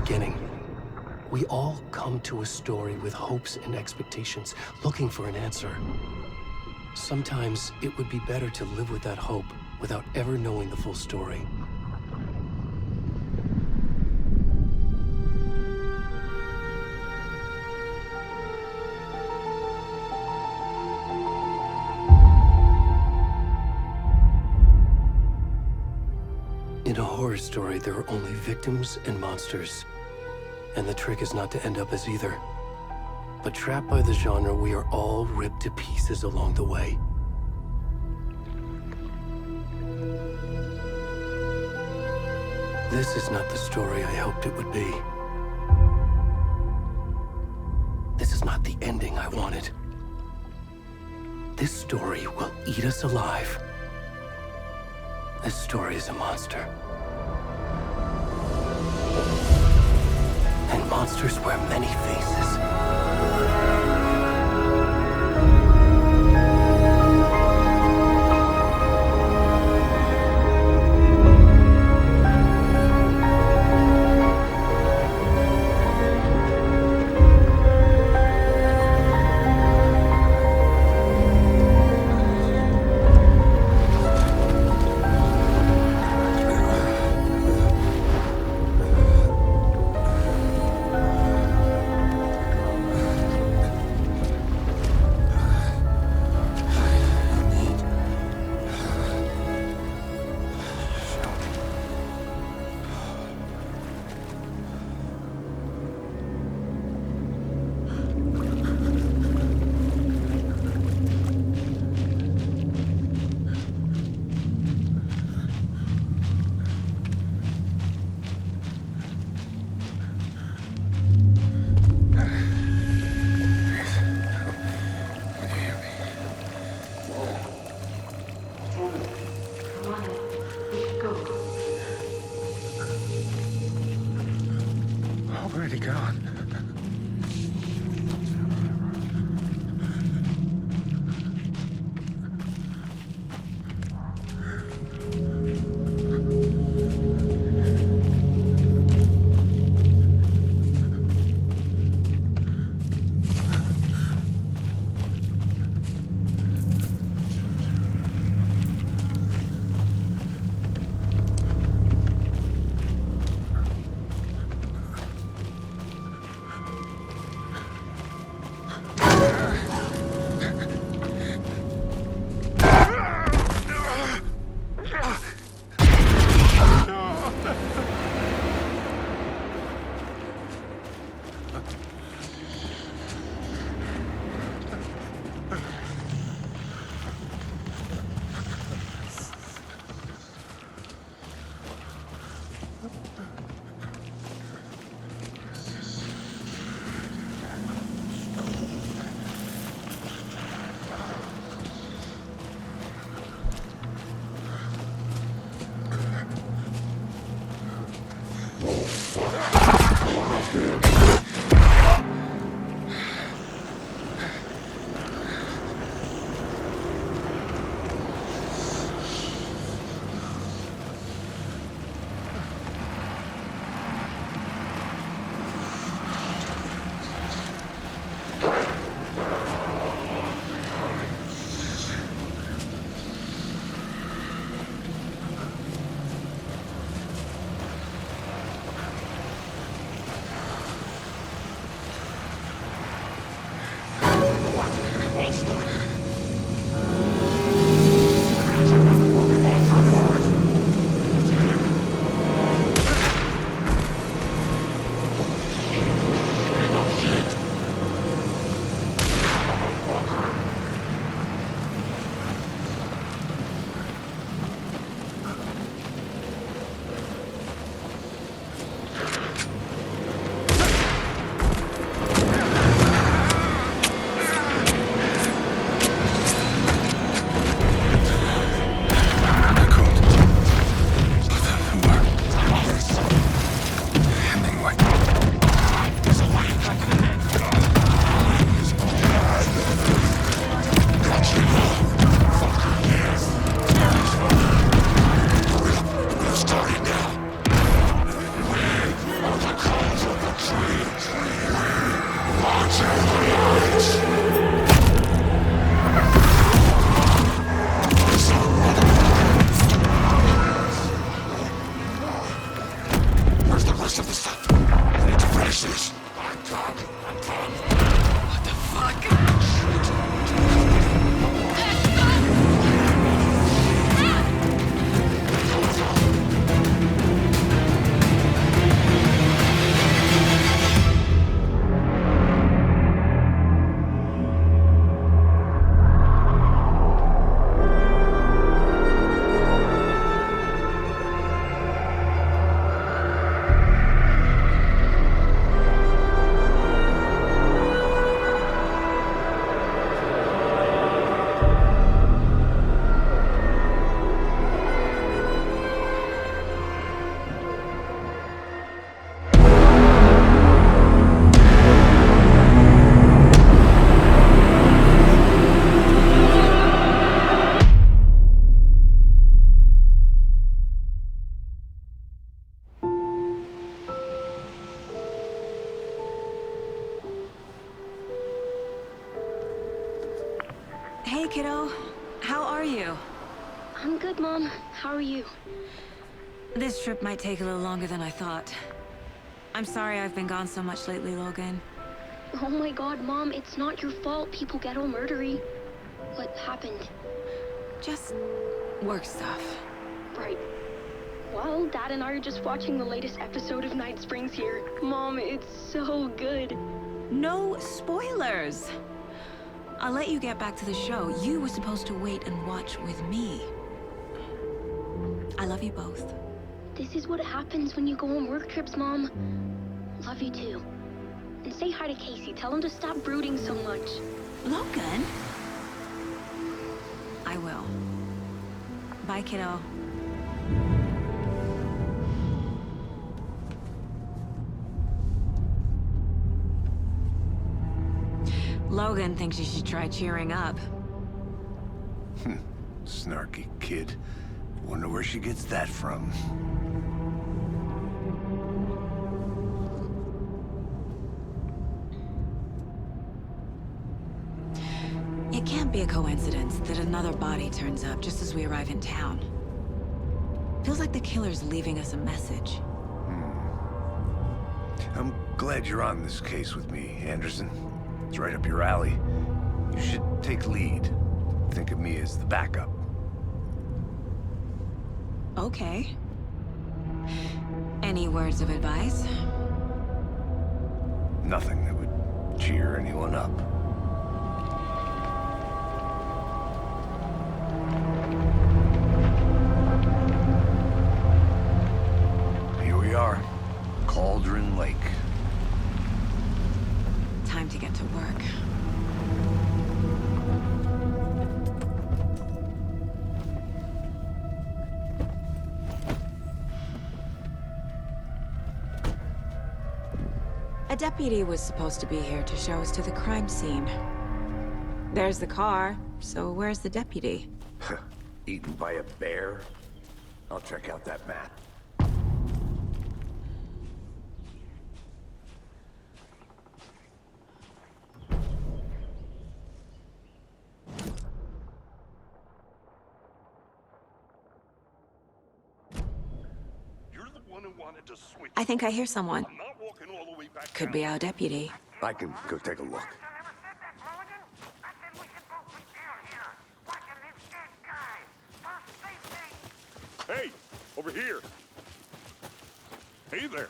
beginning. We all come to a story with hopes and expectations, looking for an answer. Sometimes it would be better to live with that hope without ever knowing the full story. In a horror story, there are only victims and monsters. And the trick is not to end up as either. But trapped by the genre, we are all ripped to pieces along the way. This is not the story I hoped it would be. This is not the ending I wanted. This story will eat us alive. This story is a monster. And monsters wear many faces. Where'd he gone? rest of the stuff. I need to finish this. What the fuck? Hey, kiddo. How are you? I'm good, Mom. How are you? This trip might take a little longer than I thought. I'm sorry I've been gone so much lately, Logan. Oh my god, Mom, it's not your fault people get all murdery. What happened? Just work stuff. Right. Well, Dad and I are just watching the latest episode of Night Springs here. Mom, it's so good. No spoilers! I'll let you get back to the show. You were supposed to wait and watch with me. I love you both. This is what happens when you go on work trips, Mom. Love you too. And say hi to Casey. Tell him to stop brooding so much. Logan? I will. Bye, kiddo. Logan thinks you should try cheering up. Snarky kid. Wonder where she gets that from. It can't be a coincidence that another body turns up just as we arrive in town. Feels like the killer's leaving us a message. I'm glad you're on this case with me, Anderson. It's right up your alley. You should take lead. Think of me as the backup. Okay. Any words of advice? Nothing that would cheer anyone up. Here we are. Cauldron Lake. Time to get to work. A deputy was supposed to be here to show us to the crime scene. There's the car, so where's the deputy? Eaten by a bear? I'll check out that map. I think I hear someone. Could be our deputy. I can go take a look. Hey, over here. Hey there.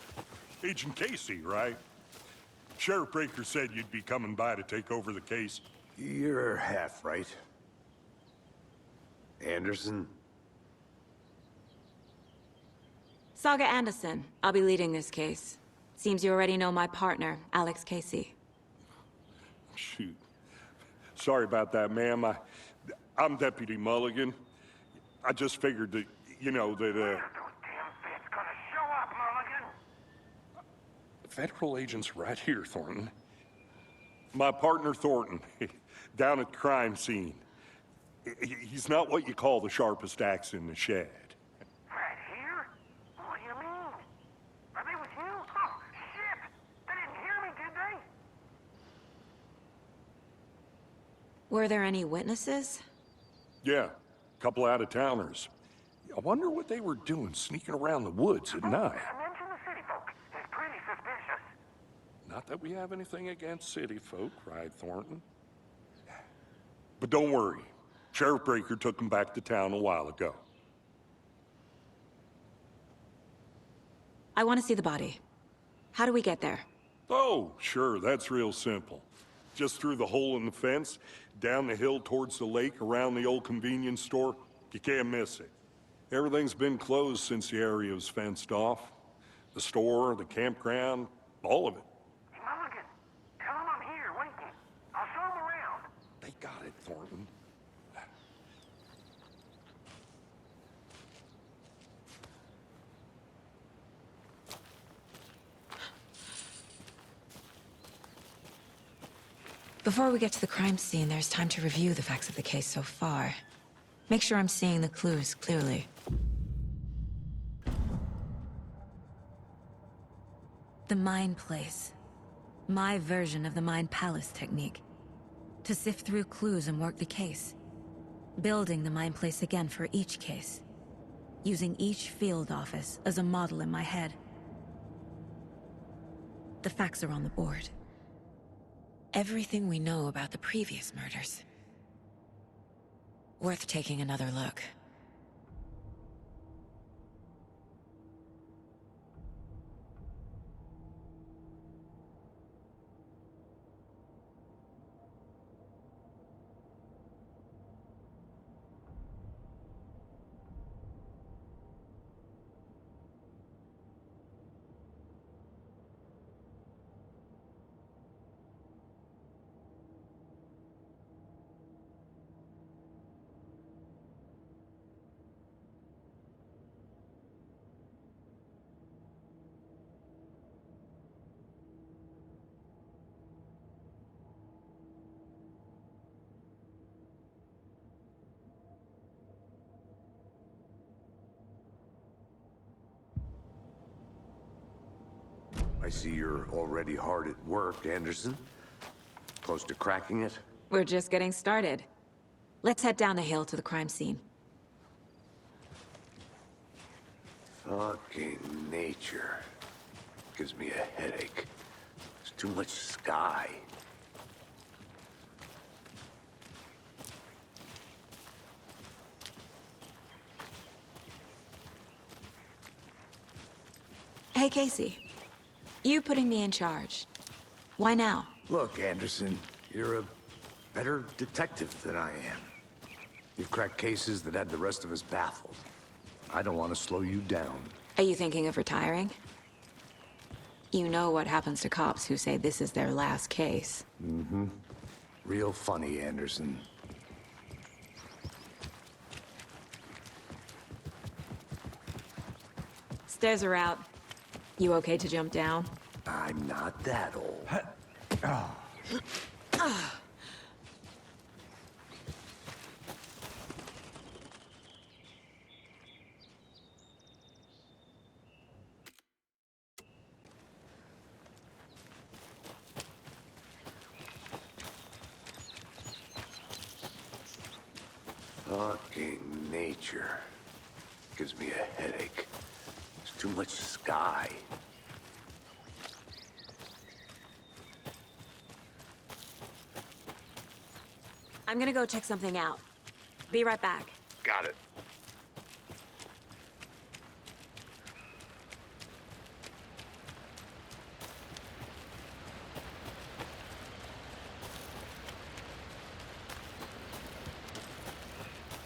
Agent Casey, right? Sheriff Breaker said you'd be coming by to take over the case. You're half right. Anderson? Saga Anderson. I'll be leading this case. Seems you already know my partner, Alex Casey. Shoot. Sorry about that, ma'am. I'm Deputy Mulligan. I just figured that, you know, that, Those damn feds gonna show up, Mulligan. federal agent's right here, Thornton. My partner, Thornton, down at the crime scene. He's not what you call the sharpest axe in the shed. Right here? What do you mean? Are they with you? Oh, shit! They didn't hear me, did they? Were there any witnesses? Yeah, a couple out-of-towners. I wonder what they were doing sneaking around the woods at night. Mention the city folk. Not that we have anything against city folk, right, Thornton? But don't worry. Sheriff Breaker took him back to town a while ago. I want to see the body. How do we get there? Oh, sure, that's real simple. Just through the hole in the fence, down the hill towards the lake, around the old convenience store. You can't miss it. Everything's been closed since the area was fenced off. The store, the campground, all of it. Hey, Mulligan, tell him I'm here, waiting. I'll show him around. They got it, Thornton. Before we get to the crime scene, there's time to review the facts of the case so far. Make sure I'm seeing the clues clearly. The Mind Place. My version of the Mind Palace technique. To sift through clues and work the case. Building the Mind Place again for each case. Using each field office as a model in my head. The facts are on the board. Everything we know about the previous murders. Worth taking another look. I see you're already hard at work, Anderson. Close to cracking it? We're just getting started. Let's head down the hill to the crime scene. Fucking nature. Gives me a headache. There's too much sky. Hey, Casey. You putting me in charge. Why now? Look, Anderson, you're a better detective than I am. You've cracked cases that had the rest of us baffled. I don't want to slow you down. Are you thinking of retiring? You know what happens to cops who say this is their last case. Mm-hmm. Real funny, Anderson. Stairs are out. You okay to jump down? I'm not that old. Fucking nature. Gives me a headache. There's too much sky. I'm gonna go check something out. Be right back. Got it.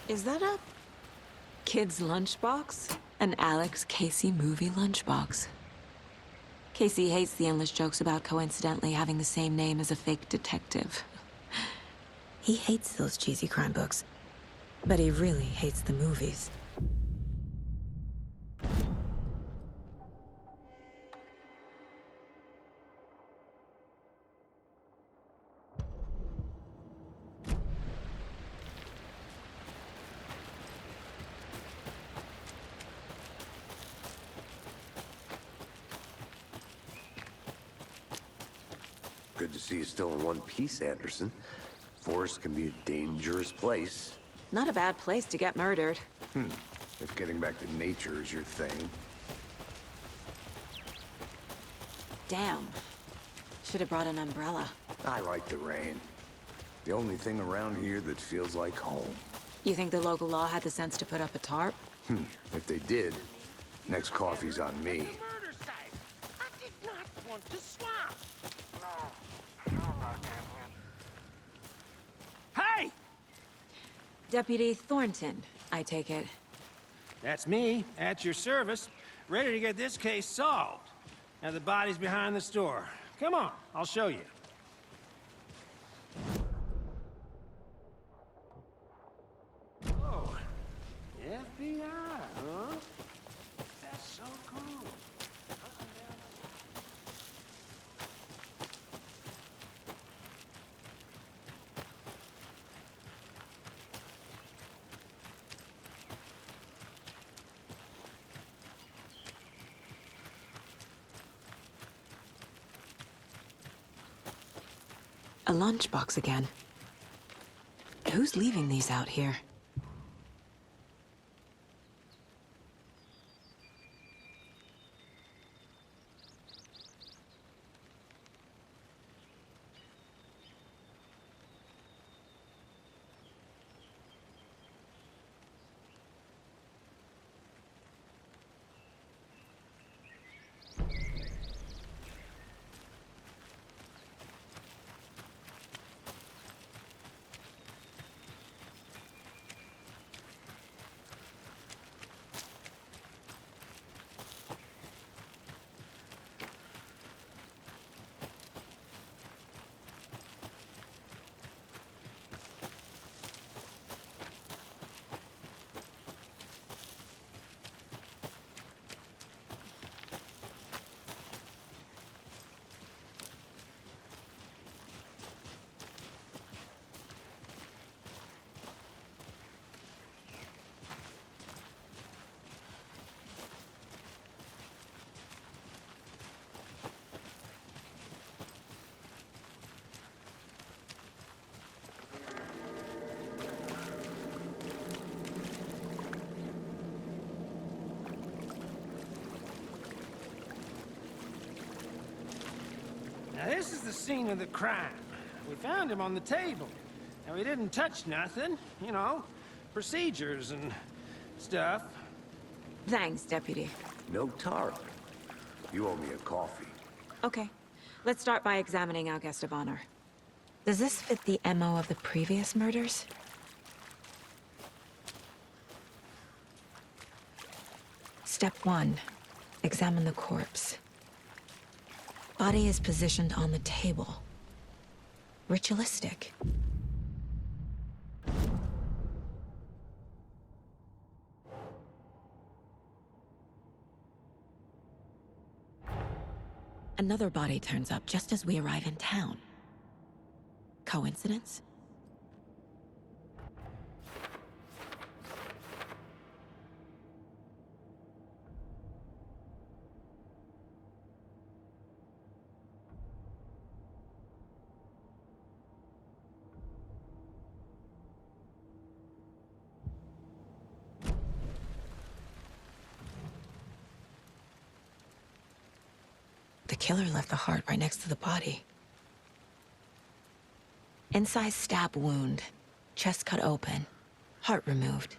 Is that a kid's lunchbox? An Alex Casey movie lunchbox. Casey hates the endless jokes about coincidentally having the same name as a fake detective. He hates those cheesy crime books, but he really hates the movies. Good to see you still in one piece, Anderson. Forest can be a dangerous place. Not a bad place to get murdered. If getting back to nature is your thing. Damn. should have brought an umbrella. I like the rain. The only thing around here that feels like home. You think the local law had the sense to put up a tarp? If they did, next coffee's on me. Murder site. I did not want to swap. Hey! Deputy Thornton, I take it. That's me, at your service, ready to get this case solved. Now the body's behind the store. Come on, I'll show you. Oh, FBI, huh? That's so cool. A lunchbox again. Who's leaving these out here? Now this is the scene of the crime. We found him on the table. Now we didn't touch nothing, you know, procedures and stuff. Thanks, Deputy. No tarp. You owe me a coffee. Okay. Let's start by examining our guest of honor. Does this fit the MO of the previous murders? Step 1. Examine the corpse. Body is positioned on the table. Ritualistic. Another body turns up just as we arrive in town. Coincidence? The killer left the heart right next to the body. Incised stab wound, chest cut open, heart removed.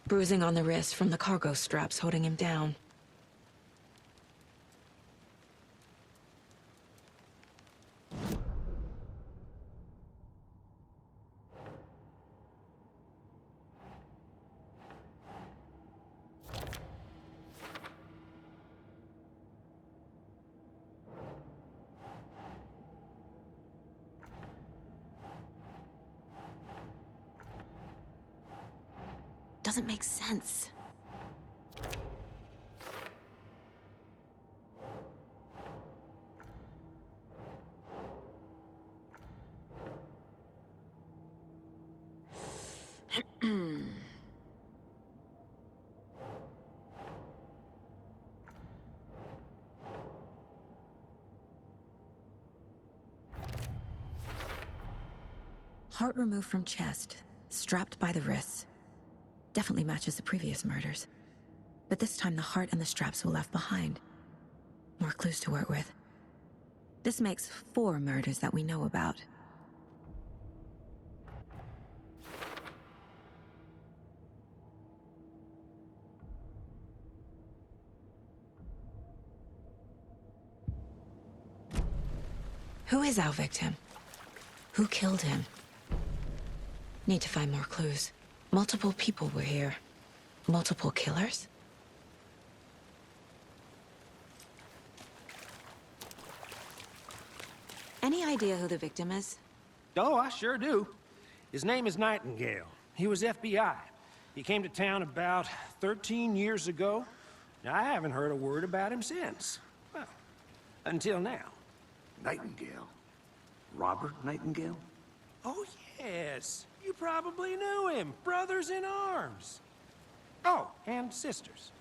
Bruising on the wrist from the cargo straps holding him down. Doesn't make sense. Heart removed from chest, strapped by the wrists. Definitely matches the previous murders. But this time the heart and the straps were left behind. More clues to work with. This makes 4 murders that we know about. Who is our victim? Who killed him? Need to find more clues. Multiple people were here. Multiple killers? Any idea who the victim is? Oh, I sure do. His name is Nightingale. He was FBI. He came to town about 13 years ago. I haven't heard a word about him since. Well, until now. Nightingale? Robert Nightingale? Oh, yes. You probably knew him. Brothers in arms. Oh, and sisters.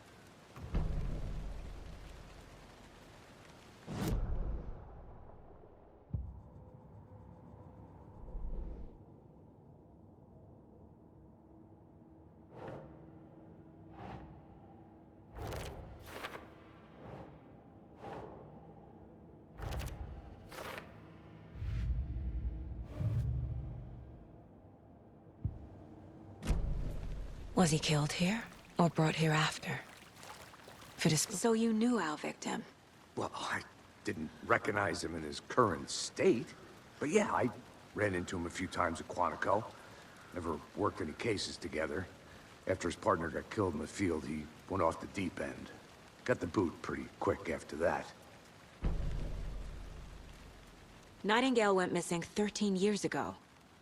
Was he killed here, or brought here after? So you knew our victim? Well, I didn't recognize him in his current state. But yeah, I ran into him a few times at Quantico. Never worked any cases together. After his partner got killed in the field, he went off the deep end. Got the boot pretty quick after that. Nightingale went missing 13 years ago.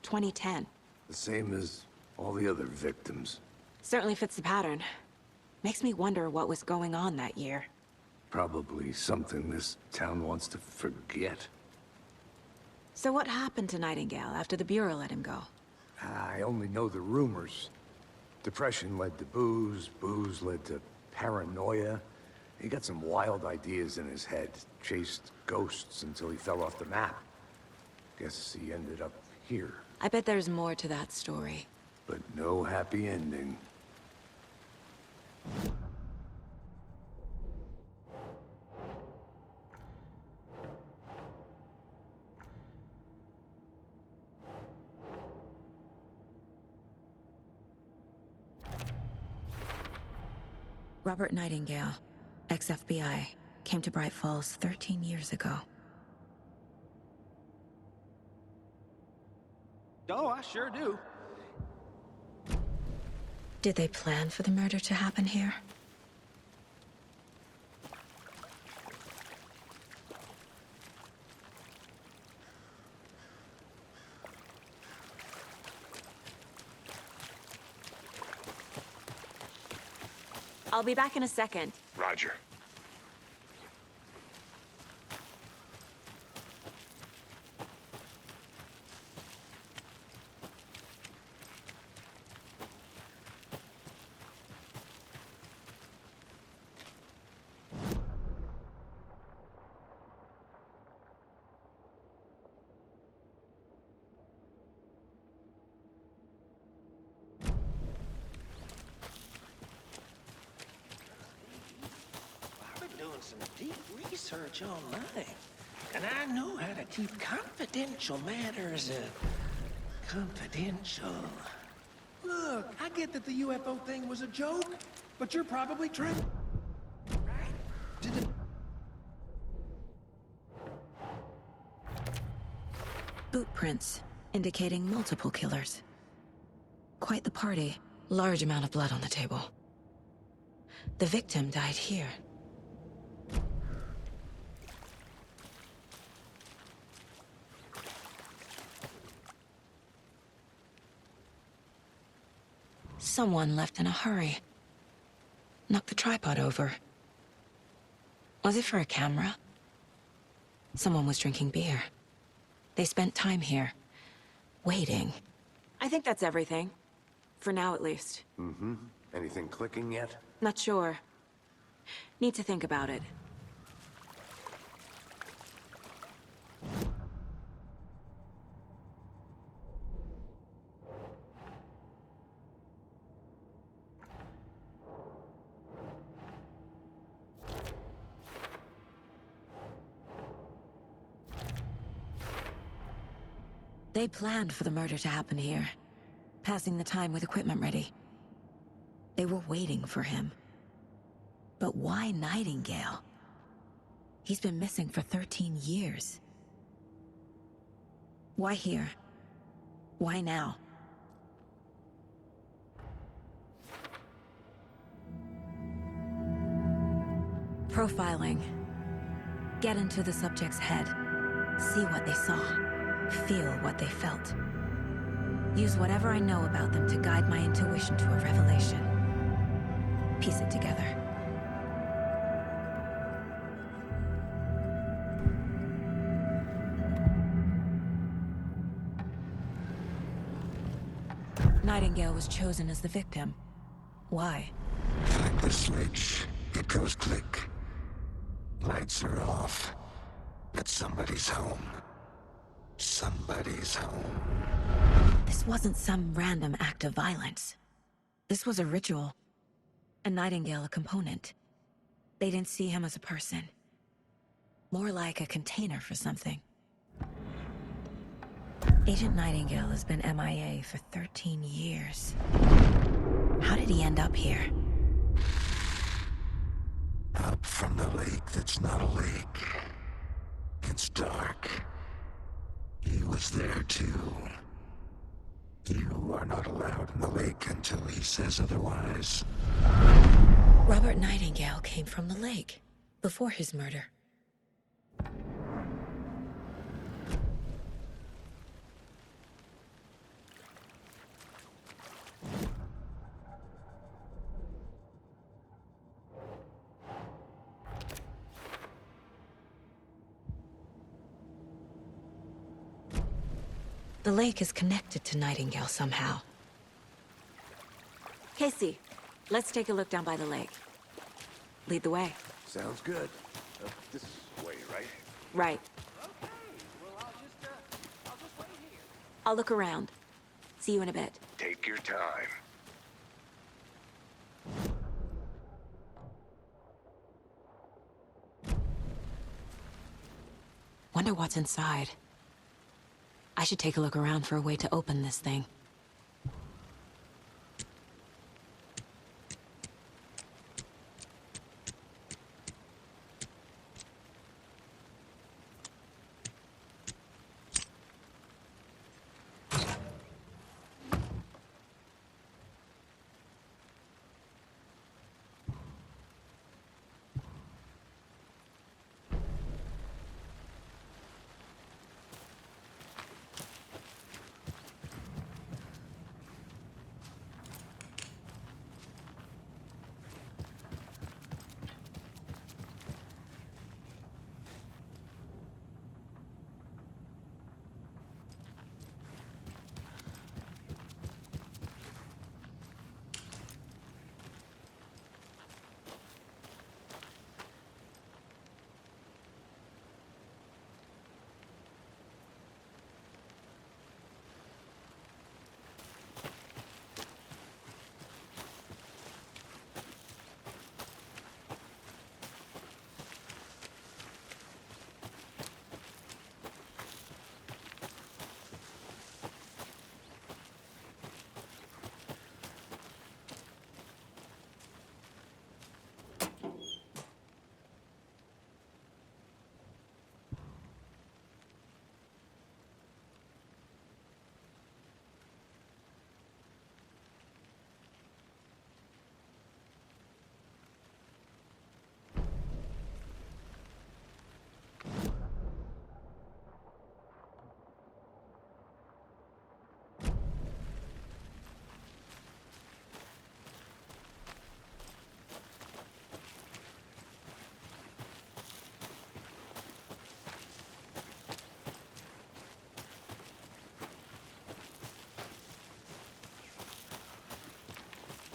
2010. The same as all the other victims. Certainly fits the pattern. Makes me wonder what was going on that year. Probably something this town wants to forget. So what happened to Nightingale after the Bureau let him go? I only know the rumors. Depression led to booze, booze led to paranoia. He got some wild ideas in his head, chased ghosts until he fell off the map. Guess he ended up here, I bet there's more to that story. but no happy ending. Robert Nightingale, ex-FBI, came to Bright Falls 13 years ago. Oh, I sure do. Did they plan for the murder to happen here? I'll be back in a second. Roger. I've been doing some deep research online, and I know how to keep confidential matters, confidential. Look, I get that the UFO thing was a joke, but you're probably trying... Right? To the... Boot prints, indicating multiple killers. Quite the party. Large amount of blood on the table. The victim died here. Someone left in a hurry. Knocked the tripod over. Was it for a camera? Someone was drinking beer. They spent time here, waiting. I think that's everything. For now, at least. Mm-hmm. Anything clicking yet? Not sure. Need to think about it. They planned for the murder to happen here, passing the time with equipment ready. They were waiting for him. But why Nightingale? He's been missing for 13 years. Why here? Why now? Profiling. Get into the subject's head. See what they saw. Feel what they felt. Use whatever I know about them to guide my intuition to a revelation. Piece it together. Nightingale was chosen as the victim. Why? Flick the switch. It goes click. Lights are off. But somebody's home. Somebody's home. This wasn't some random act of violence. This was a ritual. And Nightingale a component. They didn't see him as a person. More like a container for something. Agent Nightingale has been MIA for 13 years. How did he end up here? Up from the lake that's not a lake. It's dark. He was there too. You are not allowed in the lake until he says otherwise. Robert Nightingale came from the lake, before his murder. The lake is connected to Nightingale somehow. Casey, let's take a look down by the lake. Lead the way. Sounds good. This way, right? Right. Okay, well, I'll just wait here. I'll look around. See you in a bit. Take your time. Wonder what's inside. I should take a look around for a way to open this thing.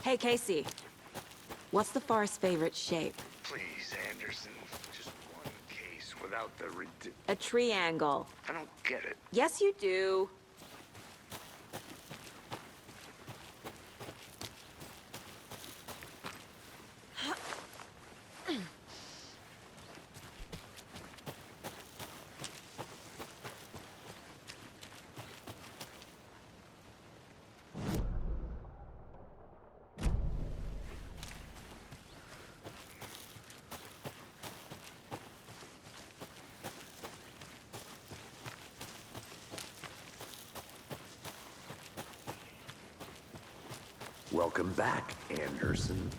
Hey, Casey. What's the forest's favorite shape? Please, Anderson. Just one case without the A triangle. I don't get it. Yes, you do. Welcome back, Anderson.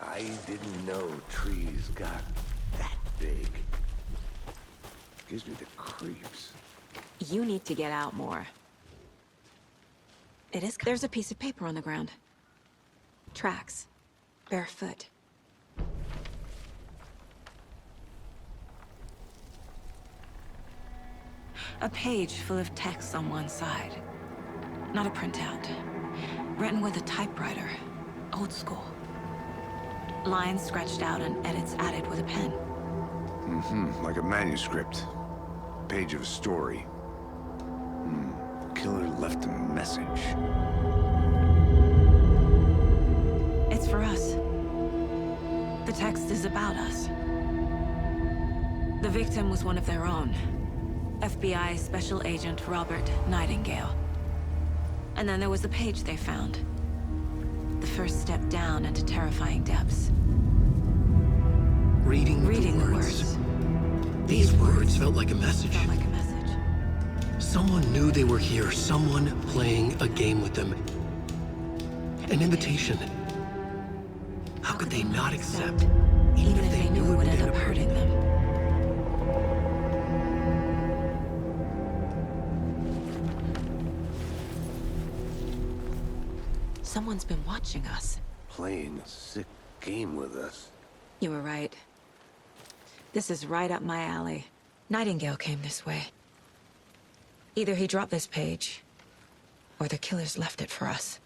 I didn't know trees got that big. Gives me the creeps. You need to get out more. There's a piece of paper on the ground. Tracks. Barefoot. A page full of text on one side. Not a printout. Written with a typewriter. Old school. Lines scratched out and edits added with a pen. Like a manuscript. Page of a story. Killer left a message. It's for us. The text is about us. The victim was one of their own. FBI Special Agent Robert Nightingale. And then there was the page they found. The first step down into terrifying depths. Reading the words. These words felt like a message. Someone knew they were here. Someone playing a game with them. An invitation. How could they not accept, even if they knew it would end up hurting them? Someone's been watching us. Playing a sick game with us. You were right. This is right up my alley. Nightingale came this way. Either he dropped this page, or the killers left it for us.